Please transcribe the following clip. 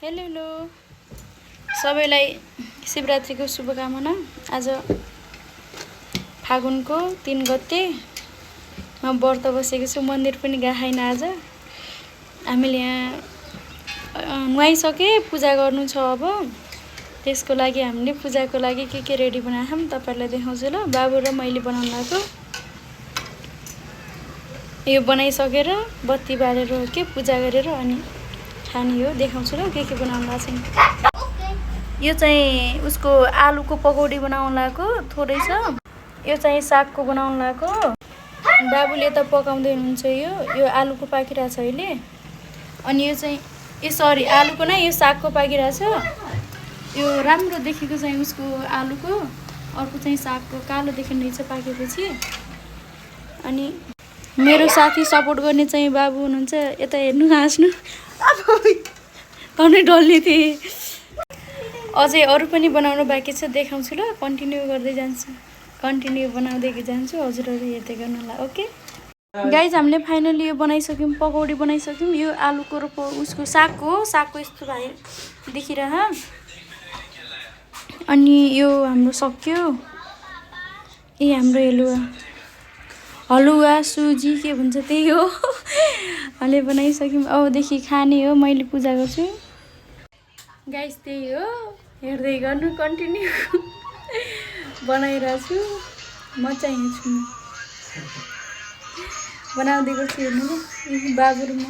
Hello hello सबैलाई शिवरात्रिको शुभकामना। आज फागुनको 3 गते म व्रत बसेको छु। मन्दिर पनि गएन आज। हामीले यहाँ नुहाइसके पूजा गर्नु छ। अब त्यसको लागि हामीले पूजाको लागि के रेडी बनाएछौँ तपाईहरुलाई देखाउँछु ल। बाबु र मैले बनाउन लाग्यो। यो बनाइसकेर बत्ती बालेर के पूजा गरेर अनि खाने हो। देखाउँछु ल के बनाउन लाग्छ। यो चाहिँ उसको आलुको पकौडी बनाउन लाग्यो थोरै छ। यो चाहिँ सागको बनाउन लाग्यो। बाबुले त पकाउँदै हुनुहुन्छ। यो आलुको पाकिरहेछ अहिले। अनि यो चाहिँ यो सरी आलुको नै यो सागको पाकिरहेछ। यो राम्रो देखेको चाहिँ उसको आलुको, अर्को चाहिँ सागको कालो देखिँदैछ पाकेपछि। अनि मेरो साथी सपोर्ट गर्ने चाहिँ बाबु हुनुहुन्छ। यता हेर्नु हाँस्नु कनै डल्ने थिए। अझै अरू पनि बनाउनु बाँकी छ, देखाउँछु ल। कन्टिन्यू गर्दै जान्छु, कन्टिन्यू बनाउँदै जान्छु। हजुरहरु हेर्दै गर्नुहोला। ओके गाइज, हामीले फाइनली यो बनाइसक्यौँ, पकौडी बनाइसक्यौँ। यो आलुको र उसको सागको यस्तो भाइ देखिरह। अनि यो हाम्रो सक्यो। हाम्रो हलुवा सुजी के भन्छ त्यही हो। अहिले बनाइसक्यौँ। अबदेखि खाने हो। मैले पूजा गर्छु गाइस, त्यही हो। हेर्दै गर्नु कन्टिन्यू। बनाइरहेको छु म चाहिँ हिँड्छु बनाउँदै गर्छु। हेर्नु ल बाबु र म।